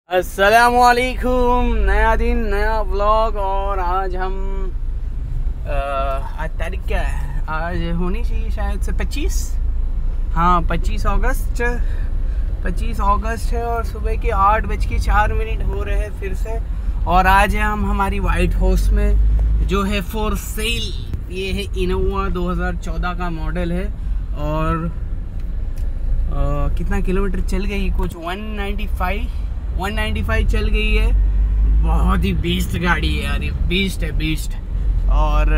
अस्सलामुअलैकुम। नया दिन नया व्लॉग। और आज हम आज तारीख क्या है? आज होनी चाहिए शायद से 25। हाँ 25 अगस्त है और सुबह के 8:04 हो रहे हैं फिर से। और आज है हम हमारी वाइट हाउस में जो है फॉर सेल। ये है इनोवा 2014 का मॉडल है। और कितना किलोमीटर चल गई? कुछ 195 चल गई है। बहुत ही बीस्ट गाड़ी है यार, ये बीस्ट। और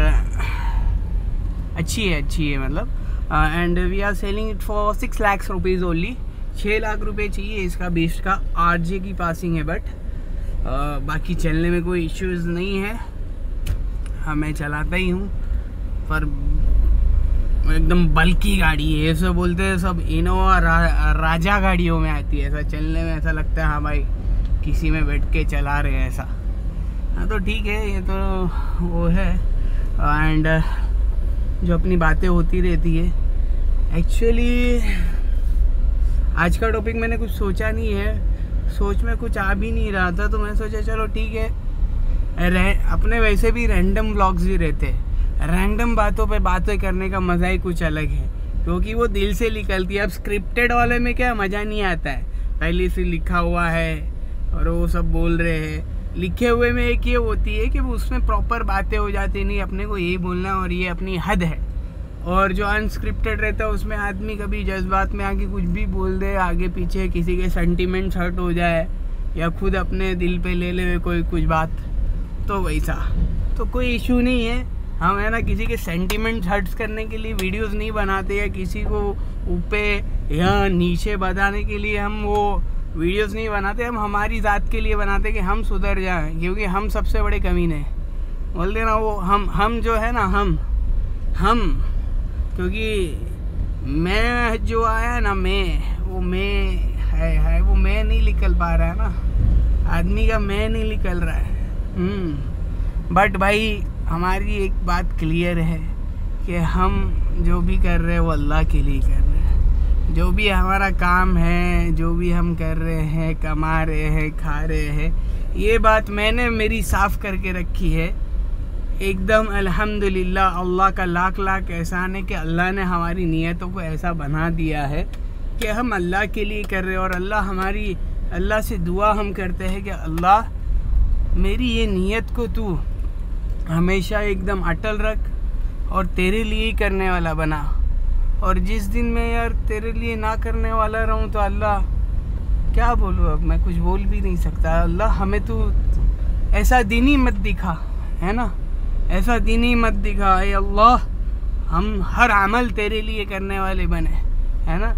अच्छी है मतलब। And we are selling it for 6 lakh rupees only. 6 lakh रुपए चाहिए इसका। बीस्ट का आरजे की पासिंग है, बट बाकी चलने में कोई इश्यूज़ नहीं है। हाँ मैं चलाता ही हूँ, पर एकदम बल्की गाड़ी है। ऐसा बोलते हैं सब इनोवा राजा गाड़ियों में आती है। ऐसा चलने में ऐसा लगता है हाँ भाई किसी में बैठ के चला रहे हैं ऐसा। हाँ तो ठीक है, ये तो वो है। एंड जो अपनी बातें होती रहती है। एक्चुअली आज का टॉपिक मैंने कुछ सोचा नहीं है, सोच में कुछ आ भी नहीं रहा था, तो मैं सोचा चलो ठीक है। अपने वैसे भी रैंडम व्लॉग्स ही रहते हैं। रैंडम बातों पे बातें करने का मज़ा ही कुछ अलग है, क्योंकि वो दिल से निकलती है। अब स्क्रिप्टेड वाले में क्या मज़ा नहीं आता है, पहले से लिखा हुआ है और वो सब बोल रहे हैं। लिखे हुए में एक ये होती है कि वो उसमें प्रॉपर बातें हो जाती नहीं, अपने को यही बोलना और ये अपनी हद है। और जो अनस्क्रिप्टेड रहता है उसमें आदमी कभी जज्बात में आके कुछ भी बोल दे, आगे पीछे किसी के सेंटिमेंट्स हर्ट हो जाए या खुद अपने दिल पे ले ले कोई कुछ बात, तो वैसा तो कोई इशू नहीं है। हम है ना किसी के सेंटिमेंट हर्ट्स करने के लिए वीडियोस नहीं बनाते, या किसी को ऊपर या नीचे बताने के लिए हम वो वीडियोस नहीं बनाते। हम हमारी ज़ात के लिए बनाते कि हम सुधर जाएं, क्योंकि हम सबसे बड़े कमीने बोलते ना। वो हम जो है ना हम क्योंकि मैं जो आया ना वो मैं नहीं निकल पा रहा है ना, आदमी का मैं नहीं निकल रहा है। बट भाई हमारी एक बात क्लियर है कि हम जो भी कर रहे हैं वो अल्लाह के लिए कर रहे हैं। जो भी हमारा काम है, जो भी हम कर रहे हैं, कमा रहे हैं, खा रहे हैं, ये बात मैंने मेरी साफ़ करके रखी है एकदम। अल्हम्दुलिल्लाह, अल्लाह का लाख एहसान है कि अल्लाह ने हमारी नीयतों को ऐसा बना दिया है कि हम अल्लाह के लिए कर रहे हैं। और अल्लाह से दुआ हम करते हैं कि अल्लाह मेरी ये नीयत को तू हमेशा एकदम अटल रख और तेरे लिए ही करने वाला बना। और जिस दिन मैं यार तेरे लिए ना करने वाला रहूं तो अल्लाह क्या बोलूँ, अब मैं कुछ बोल भी नहीं सकता। अल्लाह हमें तू ऐसा दिन ही मत दिखा, है ना, ऐसा दिन ही मत दिखा। ऐ अल्लाह हम हर अमल तेरे लिए करने वाले बने, है ना।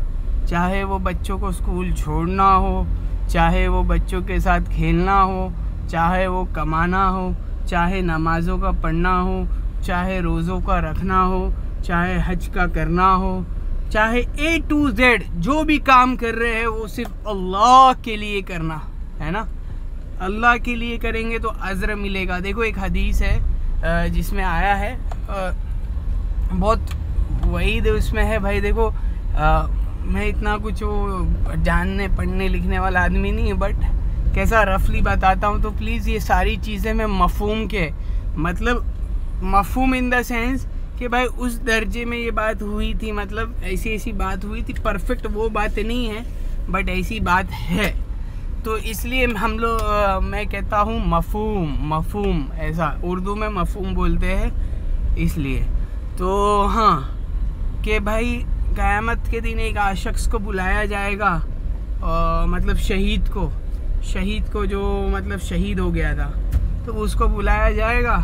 चाहे वो बच्चों को स्कूल छोड़ना हो, चाहे वो बच्चों के साथ खेलना हो, चाहे वो कमाना हो, चाहे नमाज़ों का पढ़ना हो, चाहे रोज़ों का रखना हो, चाहे हज का करना हो, चाहे A to Z जो भी काम कर रहे हैं वो सिर्फ अल्लाह के लिए करना है ना। अल्लाह के लिए करेंगे तो अज़्र मिलेगा। देखो एक हदीस है जिसमें आया है, बहुत वहीद उसमें है भाई। देखो मैं इतना कुछ वो जानने पढ़ने लिखने वाला आदमी नहीं है, बट कैसा रफली बताता हूँ। तो प्लीज़ ये सारी चीज़ें मैं मफ़हूम के मतलब मफ़हूम इन द सेंस कि भाई उस दर्जे में ये बात हुई थी, मतलब ऐसी बात हुई थी। परफेक्ट वो बात नहीं है, बट ऐसी बात है, तो इसलिए हम लोग मैं कहता हूँ मफ़हूम ऐसा उर्दू में मफ़हूम बोलते हैं इसलिए। तो हाँ कि भाई क़यामत के दिन एक शख्स को बुलाया जाएगा, मतलब शहीद को जो मतलब शहीद हो गया था, तो उसको बुलाया जाएगा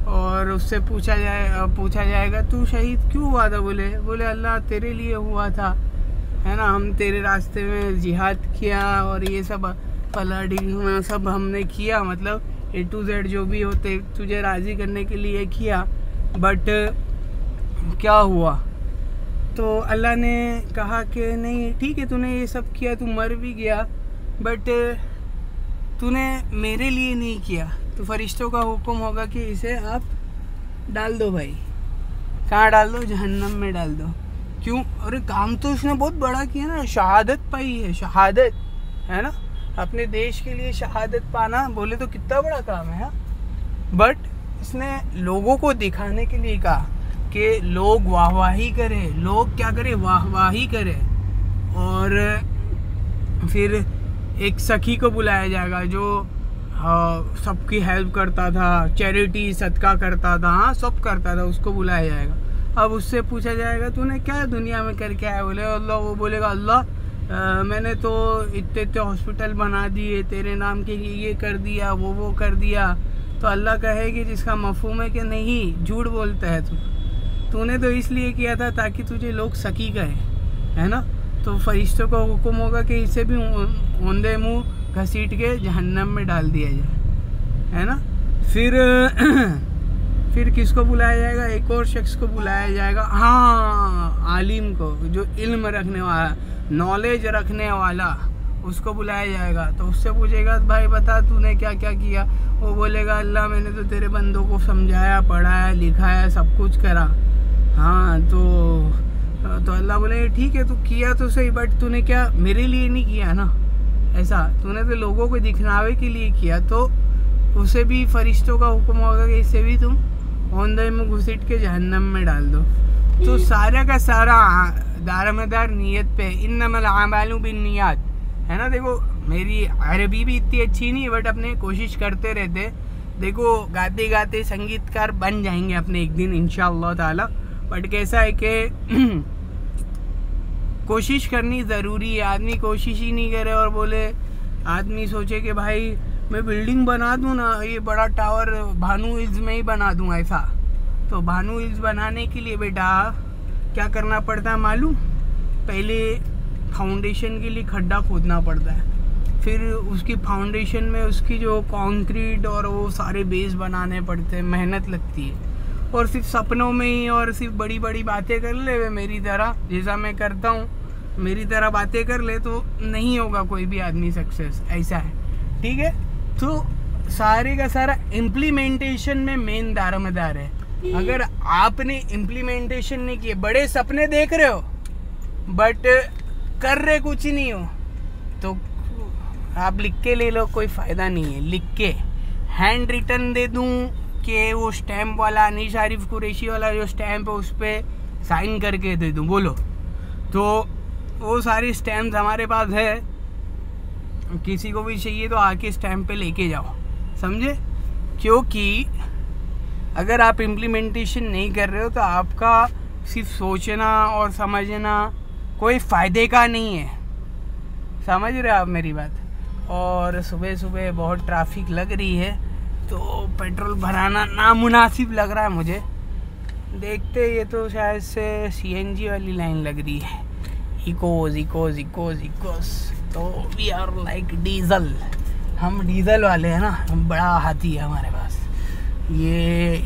और उससे पूछा जाएगा तू शहीद क्यों हुआ था? बोले अल्लाह तेरे लिए हुआ था, है ना। हम तेरे रास्ते में जिहाद किया और ये सब फलाडिंग सब हमने किया, मतलब A to Z जो भी होते तुझे राज़ी करने के लिए किया। बट क्या हुआ? तो अल्लाह ने कहा कि नहीं ठीक है, तूने ये सब किया, तू मर भी गया, बट तूने मेरे लिए नहीं किया। तो फरिश्तों का हुक्म होगा कि इसे आप डाल दो भाई। कहाँ डाल दो? जहन्नम में डाल दो। क्यों? अरे काम तो उसने बहुत बड़ा किया ना, शहादत पाई है, शहादत, है ना। अपने देश के लिए शहादत पाना बोले तो कितना बड़ा काम है। बट इसने लोगों को दिखाने के लिए कहा कि लोग वाहवाही करें, लोग क्या करें, वाहवाही करें। और फिर एक सखी को बुलाया जाएगा जो सबकी हेल्प करता था, चैरिटी सदका करता था, हाँ सब करता था, उसको बुलाया जाएगा। अब उससे पूछा जाएगा तूने क्या दुनिया में करके आया, बोले अल्लाह। वो बोलेगा अल्लाह मैंने तो इतने इतने हॉस्पिटल बना दिए तेरे नाम के, ये कर दिया, वो कर दिया। तो अल्लाह कहेगी जिसका मफहूम है कि नहीं, झूठ बोलता है तूने तो इसलिए किया था ताकि तुझे लोग सकी कहें, है ना। तो फरिश्तों को हुक्म होगा कि इसे भी औंधे मुँह घसीट के जहन्नम में डाल दिया जाए, है ना। फिर किसको बुलाया जाएगा, एक और शख्स को बुलाया जाएगा, हाँ आलिम को, जो इल्म रखने वाला, नॉलेज रखने वाला, उसको बुलाया जाएगा। तो उससे पूछेगा भाई बता तूने क्या क्या किया। वो बोलेगा अल्लाह मैंने तो तेरे बंदों को समझाया, पढ़ाया, लिखाया, सब कुछ करा। हाँ तो अल्लाह बोले ठीक है तू किया तो सही, बट तूने क्या मेरे लिए नहीं किया ना, ऐसा तूने तो लोगों को दिखलावे के लिए किया। तो उसे भी फरिश्तों का हुक्म होगा कि इसे भी तुम औंधे में घुसीट के जहन्नम में डाल दो। तो सारा का सारा दारोमदार नीयत पे, इन्नमल आमालु बिन्नियात, है ना। देखो मेरी अरबी भी इतनी अच्छी नहीं, बट अपने कोशिश करते रहते। देखो गाते गाते संगीतकार बन जाएंगे अपने एक दिन इंशाअल्लाह ताला। बट कैसा है कि कोशिश करनी ज़रूरी है। आदमी कोशिश ही नहीं करे और बोले, आदमी सोचे कि भाई मैं बिल्डिंग बना दूँ ना, ये बड़ा टावर भानु हिल्स में ही बना दूँ ऐसा। तो भानु हिल्स बनाने के लिए बेटा क्या करना पड़ता है मालूम, पहले फाउंडेशन के लिए खड्डा खोदना पड़ता है, फिर उसकी फाउंडेशन में उसकी जो कंक्रीट और वो सारे बेस बनाने पड़ते हैं, मेहनत लगती है। और सिर्फ सपनों में ही और सिर्फ बड़ी बड़ी बातें कर ले वे मेरी तरह, जैसा मैं करता हूँ, मेरी तरह बातें कर ले तो नहीं होगा कोई भी आदमी सक्सेस, ऐसा है, ठीक है। तो सारे का सारा इम्प्लीमेंटेशन में मेन दारोमदार है। अगर आपने इम्प्लीमेंटेशन नहीं किए, बड़े सपने देख रहे हो बट कर रहे कुछ नहीं हो, तो आप लिख के ले लो, कोई फ़ायदा नहीं है। लिख के हैंड रिटन दे दूँ कि वो स्टैम्प वाला, अनीस आरिफ कुरैशी वाला जो स्टैम्प है उस पर साइन करके दे दूँ, बोलो। तो वो सारी स्टैम्प हमारे पास है, किसी को भी चाहिए तो आके स्टैम्प पे लेके जाओ, समझे। क्योंकि अगर आप इम्प्लीमेंटेशन नहीं कर रहे हो तो आपका सिर्फ सोचना और समझना कोई फ़ायदे का नहीं है, समझ रहे हो आप मेरी बात। और सुबह सुबह बहुत ट्रैफिक लग रही है तो पेट्रोल भराना नामुनासिब लग रहा है मुझे। देखते ये तो शायद से सीएनजी वाली लाइन लग रही है, इकोज। तो वी आर लाइक डीजल, हम डीजल वाले हैं ना, हम बड़ा हाथी है हमारे पास। ये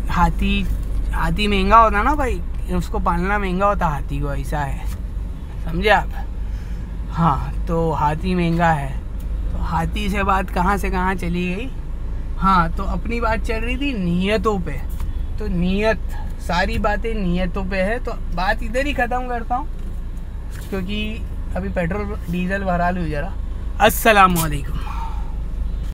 हाथी महंगा होता ना भाई, उसको पालना महंगा होता हाथी को, ऐसा है, समझे आप। हाँ तो हाथी महंगा है। तो हाथी से बात कहाँ से कहाँ चली गई। हाँ तो अपनी बात चल रही थी नीयतों पे। तो नीयत, सारी बातें नीयतों पे है। तो बात इधर ही ख़त्म करता हूँ क्योंकि अभी पेट्रोल डीजल भरा लूँ ज़रा। अस्सलामुअलैकुम।